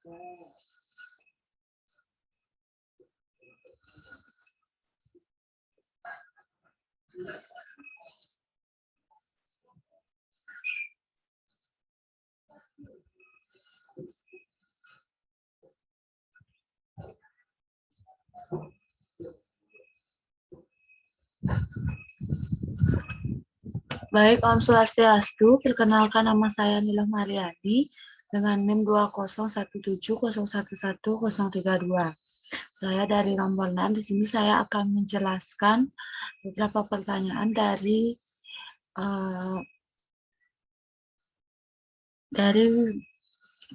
Baik, Om Swastiastu. Perkenalkan, nama saya Nila Mariadi dengan NIM 20170111032. Saya dari nomor 6. Di sini saya akan menjelaskan beberapa pertanyaan dari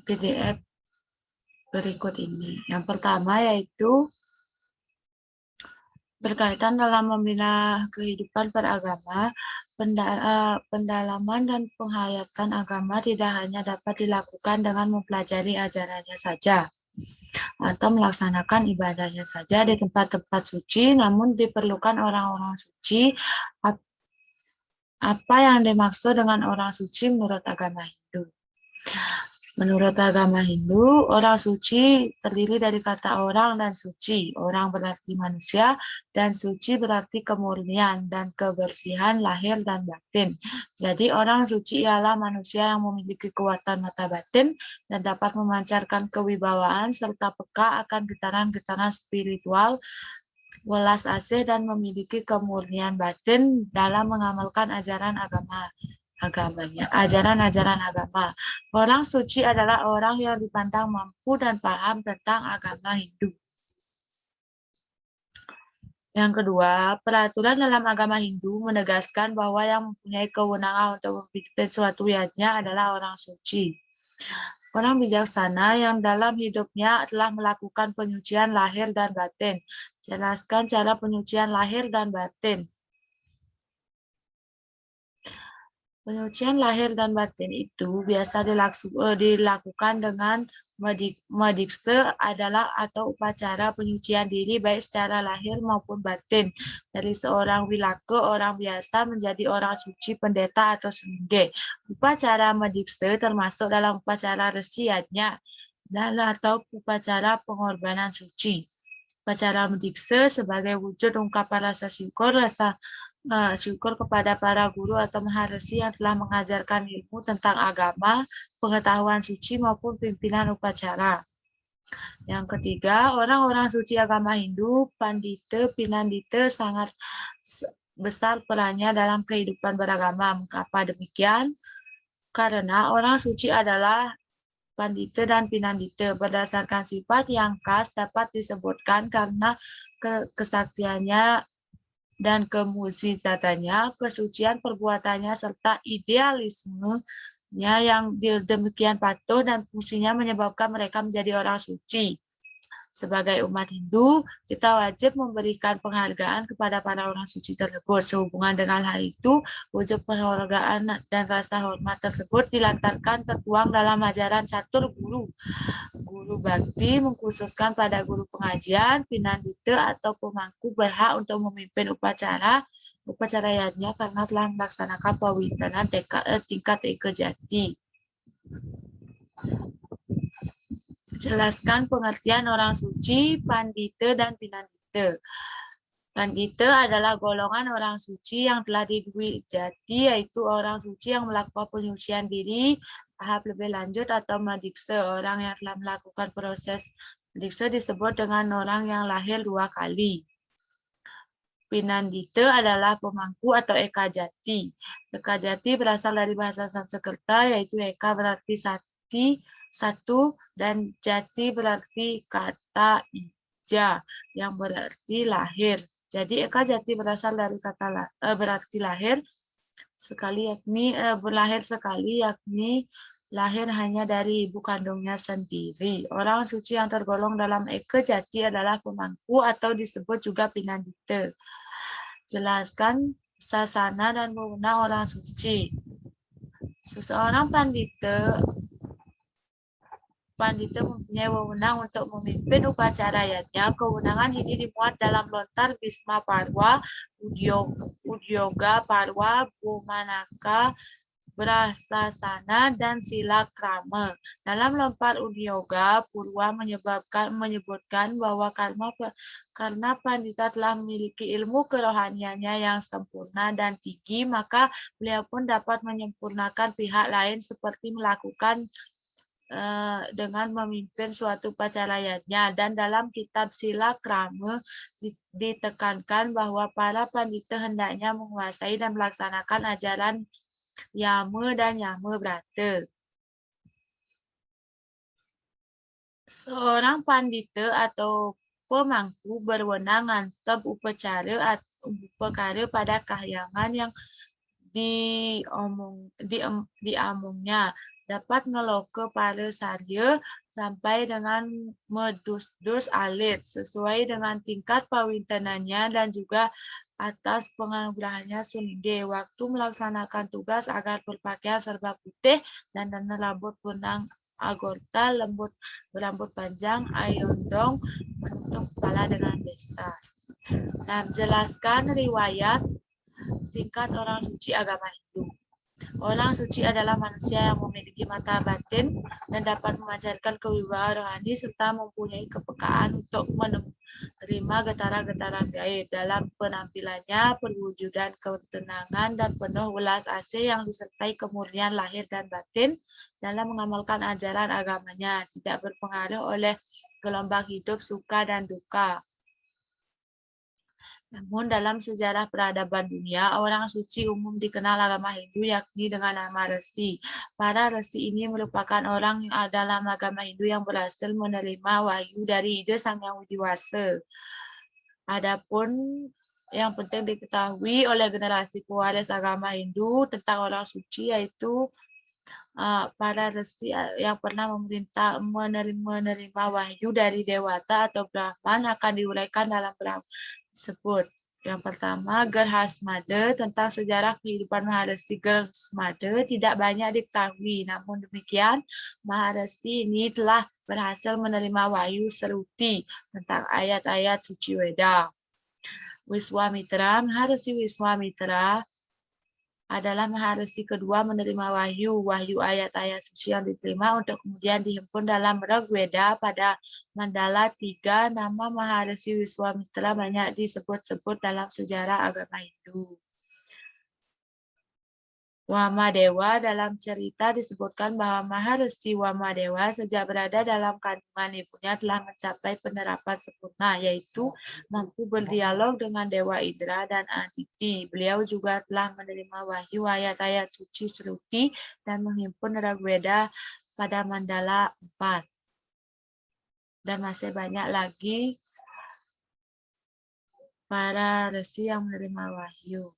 PDF berikut ini. Yang pertama yaitu berkaitan dalam membina kehidupan beragama, pendalaman dan penghayatan agama tidak hanya dapat dilakukan dengan mempelajari ajarannya saja atau melaksanakan ibadahnya saja di tempat-tempat suci, namun diperlukan orang-orang suci. Apa yang dimaksud dengan orang suci menurut agama Hindu? Menurut agama Hindu, orang suci terdiri dari kata orang dan suci. Orang berarti manusia, dan suci berarti kemurnian dan kebersihan lahir dan batin. Jadi orang suci ialah manusia yang memiliki kekuatan mata batin dan dapat memancarkan kewibawaan serta peka akan getaran-getaran spiritual, welas asih, dan memiliki kemurnian batin dalam mengamalkan ajaran-ajaran agama. Orang suci adalah orang yang dipandang mampu dan paham tentang agama Hindu. Yang kedua, peraturan dalam agama Hindu menegaskan bahwa yang mempunyai kewenangan untuk mempimpin suatu yajna adalah orang suci. Orang bijaksana yang dalam hidupnya telah melakukan penyucian lahir dan batin. Jelaskan cara penyucian lahir dan batin. Penyucian lahir dan batin itu biasa dilakukan dengan madikse adalah atau upacara penyucian diri baik secara lahir maupun batin. Dari seorang wilake, orang biasa, menjadi orang suci, pendeta atau semingge. Upacara madikse termasuk dalam upacara resi yajna dan atau upacara pengorbanan suci. Upacara madikse sebagai wujud ungkapan rasa syukur kepada para guru atau maharesi yang telah mengajarkan ilmu tentang agama, pengetahuan suci maupun pimpinan upacara. Yang ketiga, orang-orang suci agama Hindu, pandita, pinandita sangat besar perannya dalam kehidupan beragama. Mengapa demikian? Karena orang suci adalah pandita dan pinandita. Berdasarkan sifat yang khas dapat disebutkan karena kesaktiannya dan kemuzizatannya, kesucian perbuatannya, serta idealismenya yang demikian patuh dan fungsinya menyebabkan mereka menjadi orang suci. Sebagai umat Hindu, kita wajib memberikan penghargaan kepada para orang suci tersebut. Sehubungan dengan hal itu, wujud penghargaan dan rasa hormat tersebut dilantarkan tertuang dalam ajaran Catur Guru. Guru Bakti mengkhususkan pada guru pengajian, pinandita atau pemangku berhak untuk memimpin upacara yajna karena telah melaksanakan pawitanan tingkat Eka Jati. Jelaskan pengertian orang suci, pandita, dan pinandita. Pandita adalah golongan orang suci yang telah didui jati, yaitu orang suci yang melakukan penyucian diri tahap lebih lanjut atau madikse. Orang yang telah melakukan proses madikse disebut dengan orang yang lahir 2 kali. Pinandita adalah pemangku atau eka jati. Eka jati berasal dari bahasa Sanskerta, yaitu eka berarti satu, dan jati berarti kata ija yang berarti lahir. Jadi eka jati berasal dari kata berarti lahir sekali, yakni berlahir sekali, yakni lahir hanya dari ibu kandungnya sendiri. Orang suci yang tergolong dalam eka jati adalah pemangku atau disebut juga pinandita. Jelaskan sasana dan wewenang orang suci. Seseorang pandita mempunyai wewenang untuk memimpin upacara yajna. Kewenangan ini dimuat dalam lontar Bhisma Parwa, Udyoga Parwa, Bhumanaka, Brahsasana, dan Sila Krama. Dalam lompat Uni Yoga, Purwa menyebutkan bahwa karena Pandita telah memiliki ilmu kerohaniannya yang sempurna dan tinggi, maka beliau pun dapat menyempurnakan pihak lain seperti melakukan dengan memimpin suatu pacarayatnya. Dan dalam kitab Sila Krama ditekankan bahwa para pandita hendaknya menguasai dan melaksanakan ajaran Yama dan Yama Brata. Seorang pandita atau pemangku berwenang ngantep upacara pada kahyangan yang diamungnya, dapat ngeloke para sarya sampai dengan medus alit sesuai dengan tingkat pawintenannya dan juga atas penganugerahannya Suninde waktu melaksanakan tugas agar berpakaian serba putih dan rambut benang agorta berambut panjang ayondong menutup kepala dengan besta. Nah, menjelaskan riwayat singkat orang suci agama Hindu. Orang suci adalah manusia yang memiliki mata batin dan dapat memancarkan kewibawaan rohani serta mempunyai kepekaan untuk menerima getaran-getaran gaib. Dalam penampilannya, perwujudan ketenangan dan penuh welas asih yang disertai kemurnian lahir dan batin dalam mengamalkan ajaran agamanya, tidak berpengaruh oleh gelombang hidup suka dan duka. Namun dalam sejarah peradaban dunia, orang suci umum dikenal agama Hindu yakni dengan nama resi. Para resi ini merupakan orang yang dalam agama Hindu yang berhasil menerima wahyu dari ide Sang Yang Widiwasa. Adapun yang penting diketahui oleh generasi pewaris agama Hindu tentang orang suci yaitu para resi yang pernah menerima wahyu dari Dewata atau Brahman akan diuraikan dalam Brahman tersebut. Yang pertama, Gerhasmada, tentang sejarah kehidupan Maharesi Gerhasmada tidak banyak diketahui. Namun demikian, Maharesi ini telah berhasil menerima wahyu seruti tentang ayat-ayat suci Weda. Wiswamitra, Maharesi Wiswamitra adalah Maharesi kedua menerima wahyu ayat-ayat suci yang diterima untuk kemudian dihimpun dalam Rig Weda pada Mandala 3. Nama Maharesi Wiswamitra banyak disebut-sebut dalam sejarah agama Hindu. Wamadewa, dalam cerita disebutkan bahwa Maharesi Wamadewa sejak berada dalam kandungan ibunya telah mencapai penerapan sempurna, yaitu mampu berdialog dengan Dewa Indra dan Aditi. Beliau juga telah menerima wahyu ayat-ayat suci Sruti dan menghimpun Rigveda pada Mandala 4. Dan masih banyak lagi para resi yang menerima wahyu.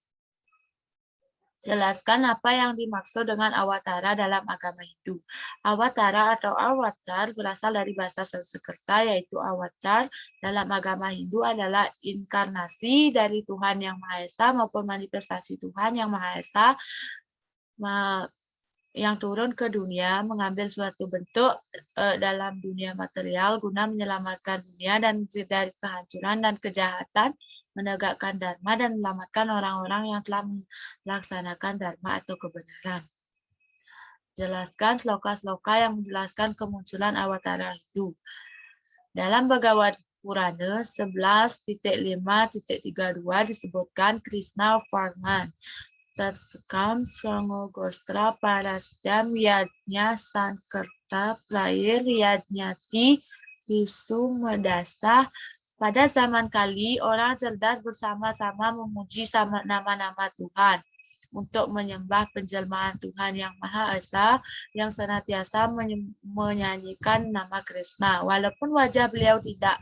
Jelaskan apa yang dimaksud dengan awatara dalam agama Hindu. Awatara atau avatar berasal dari bahasa Sanskerta yaitu awacar. Dalam agama Hindu adalah inkarnasi dari Tuhan Yang Maha Esa maupun manifestasi Tuhan Yang Maha Esa yang turun ke dunia mengambil suatu bentuk dalam dunia material guna menyelamatkan dunia dan dari kehancuran dan kejahatan, menegakkan dharma dan menyelamatkan orang-orang yang telah melaksanakan dharma atau kebenaran. Jelaskan sloka-sloka yang menjelaskan kemunculan awatara Hindu. Dalam Bhagavad Purana 11.5.32 disebutkan Krishna Varman tersekam Sangogostra Parasdam Yadnya Sankerta Prair Yadnyati Visu Medasa. Pada zaman kali, orang cerdas bersama-sama memuji nama-nama Tuhan untuk menyembah penjelmaan Tuhan Yang Maha Esa yang senantiasa menyanyikan nama Krishna. Walaupun wajah beliau tidak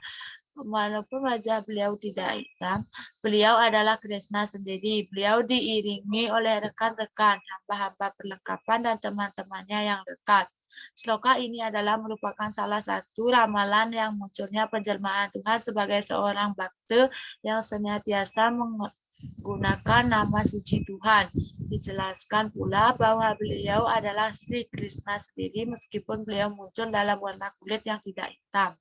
hitam, beliau adalah Krishna sendiri. Beliau diiringi oleh rekan-rekan, hamba-hamba perlengkapan dan teman-temannya yang dekat. Sloka ini adalah merupakan salah satu ramalan yang munculnya penjelmaan Tuhan sebagai seorang bhakta yang senantiasa menggunakan nama suci Tuhan. Dijelaskan pula bahwa beliau adalah Sri Krishna sendiri meskipun beliau muncul dalam warna kulit yang tidak hitam.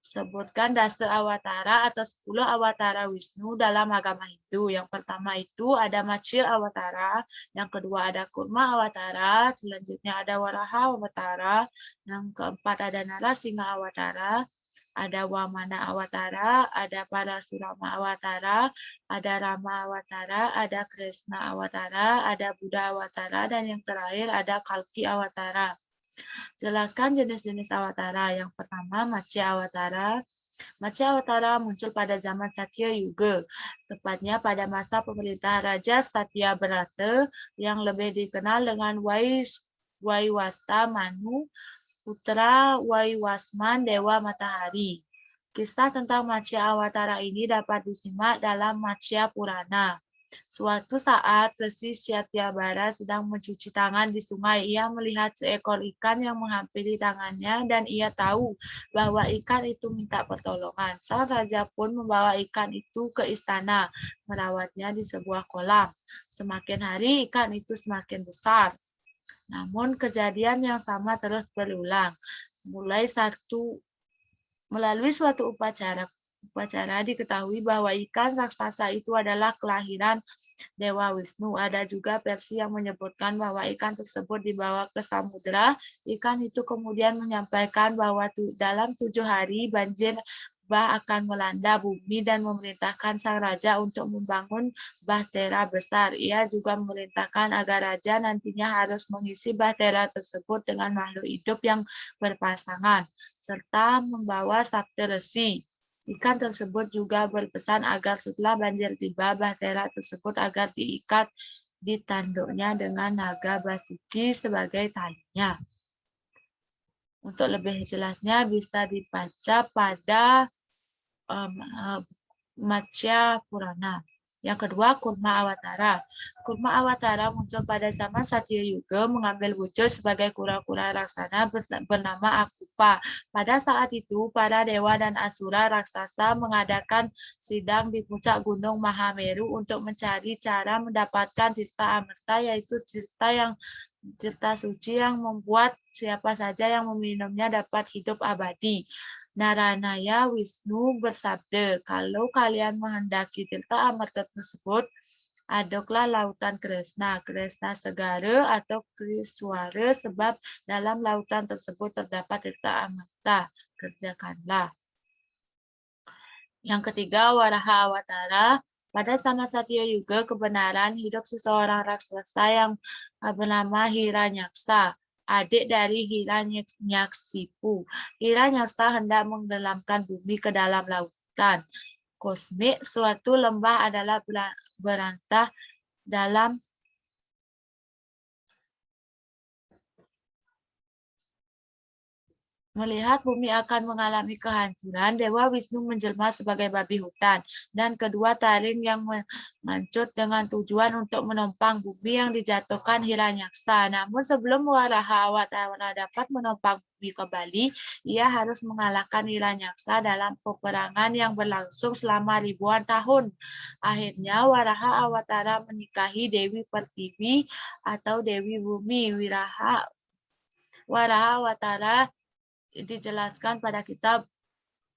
Sebutkan dasa awatara atau 10 awatara Wisnu dalam agama Hindu. Yang pertama itu ada Matsya awatara, yang kedua ada Kurma awatara, selanjutnya ada Waraha awatara, yang keempat ada Narasingha awatara, ada Wamana awatara, ada Parasurama awatara, ada Rama awatara, ada Krishna awatara, ada Buddha awatara, dan yang terakhir ada Kalki awatara. Jelaskan jenis-jenis awatara. Yang pertama, Matsya awatara. Matsya awatara muncul pada zaman Satya Yuga, tepatnya pada masa pemerintah Raja Satya Brata yang lebih dikenal dengan Waiwasta Manu, putra Waiwasman Dewa Matahari. Kisah tentang Matsya awatara ini dapat disimak dalam Matsya Purana. Suatu saat, Resi Satyabhara sedang mencuci tangan di sungai. Ia melihat seekor ikan yang menghampiri tangannya dan ia tahu bahwa ikan itu minta pertolongan. Sang raja pun membawa ikan itu ke istana, merawatnya di sebuah kolam. Semakin hari, ikan itu semakin besar. Namun kejadian yang sama terus berulang. Melalui suatu upacara diketahui bahwa ikan raksasa itu adalah kelahiran Dewa Wisnu. Ada juga versi yang menyebutkan bahwa ikan tersebut dibawa ke samudera. Ikan itu kemudian menyampaikan bahwa dalam 7 hari banjir bah akan melanda bumi dan memerintahkan sang raja untuk membangun bahtera besar. Ia juga memerintahkan agar raja nantinya harus mengisi bahtera tersebut dengan makhluk hidup yang berpasangan, serta membawa sabda resi. Ikan tersebut juga berpesan agar setelah banjir tiba, bahtera tersebut agar diikat di tanduknya dengan naga basuki sebagai talinya. Untuk lebih jelasnya bisa dibaca pada Matsya Purana. Yang kedua, Kurma Awatara. Kurma Awatara muncul pada zaman Satya Yuga mengambil wujud sebagai kura-kura raksasa bernama Akupa. Pada saat itu, para dewa dan asura raksasa mengadakan sidang di puncak gunung Mahameru untuk mencari cara mendapatkan tirta amerta, yaitu tirta suci yang membuat siapa saja yang meminumnya dapat hidup abadi. Naranaya Wisnu bersabda, kalau kalian menghendaki tirta amerta tersebut, aduklah lautan Kresna, Kresna Segara atau Kriswara, sebab dalam lautan tersebut terdapat tirta amerta. Kerjakanlah. Yang ketiga, Waraha Awatara. Pada zaman Satya Yuga, kebenaran hidup seseorang raksasa yang bernama Hiranyaksa, adik dari Hiranyaksipu. Hiranyaksa hendak menggelamkan bumi ke dalam lautan kosmik. Suatu lembah adalah berantah dalam melihat bumi akan mengalami kehancuran, Dewa Wisnu menjelma sebagai babi hutan, dan kedua taring yang mengancut dengan tujuan untuk menopang bumi yang dijatuhkan Hiranyaksa. Namun sebelum Waraha Awatara dapat menopang bumi kembali, ia harus mengalahkan Hiranyaksa dalam peperangan yang berlangsung selama ribuan tahun. Akhirnya Waraha Awatara menikahi Dewi Pertiwi atau Dewi Bumi. Waraha Awatara dijelaskan pada kitab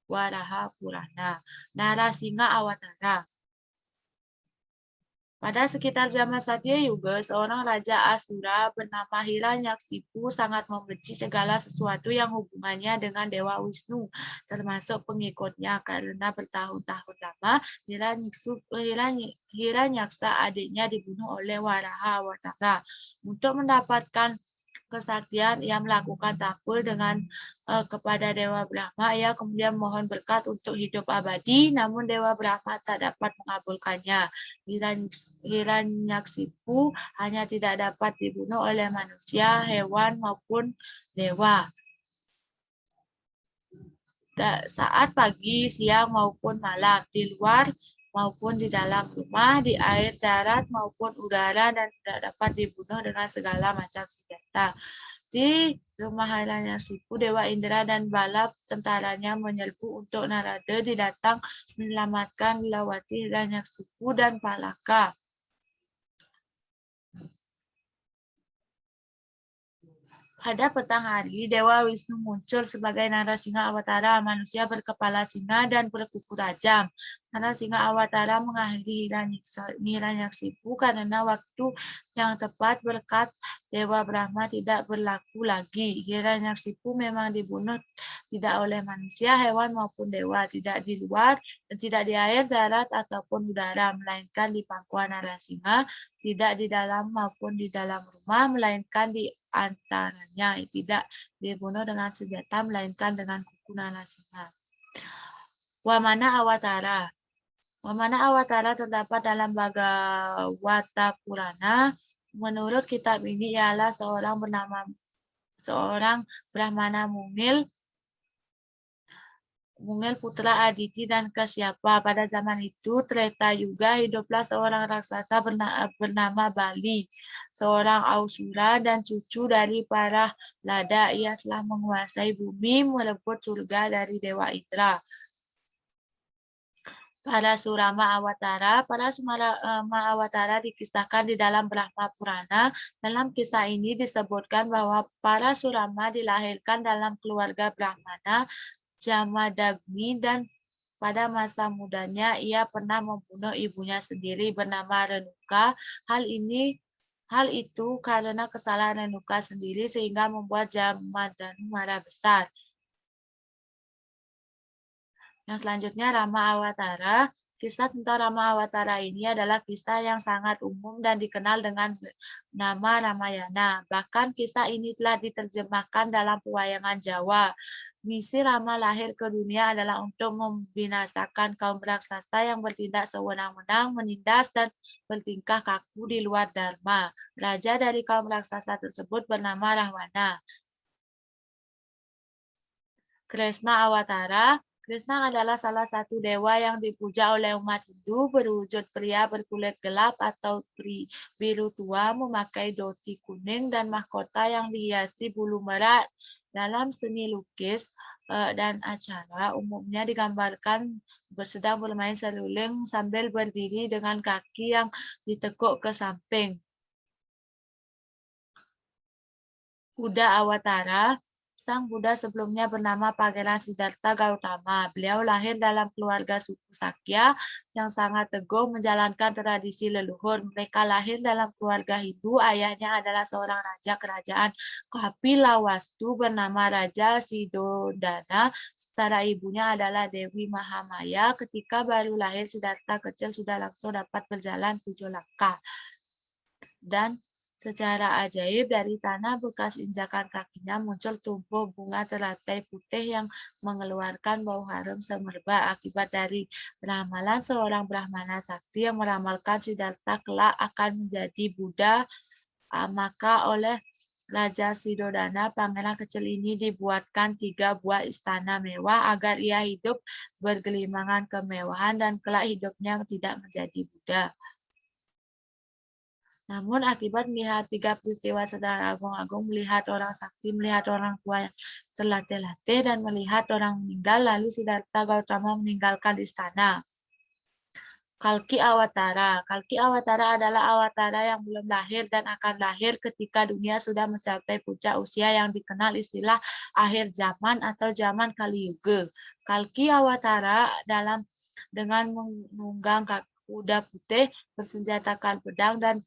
Waraha Purana. Narasingha Awatara. Pada sekitar zaman Satya Yuga, seorang raja Asura bernama Hiranyaksipu sangat membenci segala sesuatu yang hubungannya dengan Dewa Wisnu, termasuk pengikutnya. Karena bertahun-tahun lama, Hiranyaksa adiknya dibunuh oleh Waraha Awatara. Untuk mendapatkan kesaktian, ia melakukan takbir kepada Dewa Brahma. Ia kemudian mohon berkat untuk hidup abadi, namun Dewa Brahma tak dapat mengabulkannya. Hiranyaksipu hanya tidak dapat dibunuh oleh manusia, hewan, maupun dewa. Saat pagi, siang, maupun malam, di luar maupun di dalam rumah, di air, darat, maupun udara, dan tidak dapat dibunuh dengan segala macam senjata. Di rumah Hiranyaksipu, Dewa Indra dan bala tentaranya menyerbu untuk Narada didatang menyelamatkan Lilawati, Hiranyaksipu, dan Palaka. Pada petang hari, Dewa Wisnu muncul sebagai Narasingha Awatara, manusia berkepala singa dan berkuku tajam. Narasingha Awatara mengakhiri Hiranyaksipu karena waktu yang tepat berkat Dewa Brahma tidak berlaku lagi. Hiranyaksipu memang dibunuh tidak oleh manusia, hewan maupun dewa, tidak di luar, tidak di air, darat, ataupun udara, melainkan di pangkuan Narasingha, tidak di dalam maupun di dalam rumah, melainkan di antaranya, tidak dibunuh dengan senjata, melainkan dengan kuku Narasingha. Wamana Awatara. Wamana Awatara terdapat dalam Bhagavata Purana. Menurut kitab ini ialah seorang Brahmana mungil putra Aditi dan Kasyapa. Pada zaman itu, Treta Yuga, hiduplah seorang raksasa bernama Bali, seorang Ausura dan cucu dari para Lada. Ia telah menguasai bumi, merebut surga dari Dewa Indra. Para Surama Awatara dikisahkan di dalam Brahma Purana. Dalam kisah ini disebutkan bahwa para Surama dilahirkan dalam keluarga Brahmana, Jamadagni, dan pada masa mudanya ia pernah membunuh ibunya sendiri bernama Renuka. Hal itu karena kesalahan Renuka sendiri sehingga membuat Jamadagni marah besar. Yang selanjutnya Rama Awatara. Kisah tentang Rama Awatara ini adalah kisah yang sangat umum dan dikenal dengan nama Ramayana. Bahkan kisah ini telah diterjemahkan dalam pewayangan Jawa. Misi Rama lahir ke dunia adalah untuk membinasakan kaum raksasa yang bertindak sewenang-wenang, menindas dan bertingkah kaku di luar dharma. Raja dari kaum raksasa tersebut bernama Rahwana. Krishna Awatara. Krishna adalah salah satu dewa yang dipuja oleh umat Hindu, berwujud pria berkulit gelap atau biru tua, memakai dhoti kuning dan mahkota yang dihiasi bulu merah. Dalam seni lukis dan acara, umumnya digambarkan sedang bermain seruling sambil berdiri dengan kaki yang ditekuk ke samping. Buddha Awatara. Sang Buddha sebelumnya bernama Pangeran Siddhartha Gautama. Beliau lahir dalam keluarga suku Sakya yang sangat teguh menjalankan tradisi leluhur. Mereka lahir dalam keluarga Hindu. Ayahnya adalah seorang raja kerajaan Kapilawastu bernama Raja Sidodana. Sementara ibunya adalah Dewi Mahamaya. Ketika baru lahir, Siddhartha kecil sudah langsung dapat berjalan 7 langkah. Dan secara ajaib dari tanah bekas injakan kakinya muncul tumbuh bunga teratai putih yang mengeluarkan bau harum semerbak. Akibat dari ramalan seorang Brahmana sakti yang meramalkan Siddhartha kelak akan menjadi Buddha, maka oleh Raja Sidodana, pangeran kecil ini dibuatkan 3 buah istana mewah agar ia hidup bergelimangan kemewahan dan kelak hidupnya tidak menjadi Buddha. Namun akibat melihat 3 peristiwa sedang agung-agung, melihat orang sakti, melihat orang tua yang terlatih-latih, dan melihat orang meninggal, lalu Siddhartha Gautama meninggalkan istana. Kalki Awatara. Kalki Awatara adalah awatara yang belum lahir dan akan lahir ketika dunia sudah mencapai puncak usia yang dikenal istilah akhir zaman atau zaman Kali Yuga. Kalki Awatara dengan menunggang kuda putih, bersenjatakan pedang dan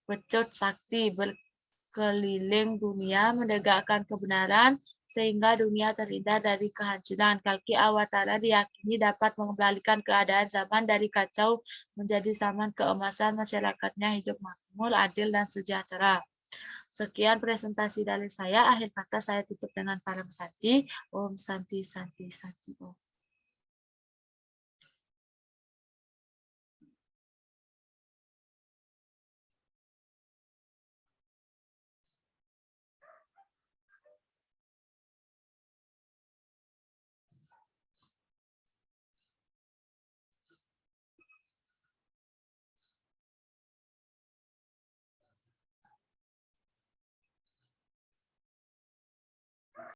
pecut sakti, berkeliling dunia menegakkan kebenaran sehingga dunia terhindar dari kehancuran. Kalki Awatara diyakini dapat mengembalikan keadaan zaman dari kacau menjadi zaman keemasan, masyarakatnya hidup makmur, adil, dan sejahtera. Sekian presentasi dari saya. Akhir kata saya tutup dengan Param Santi. Om Santi Santi Santi Om.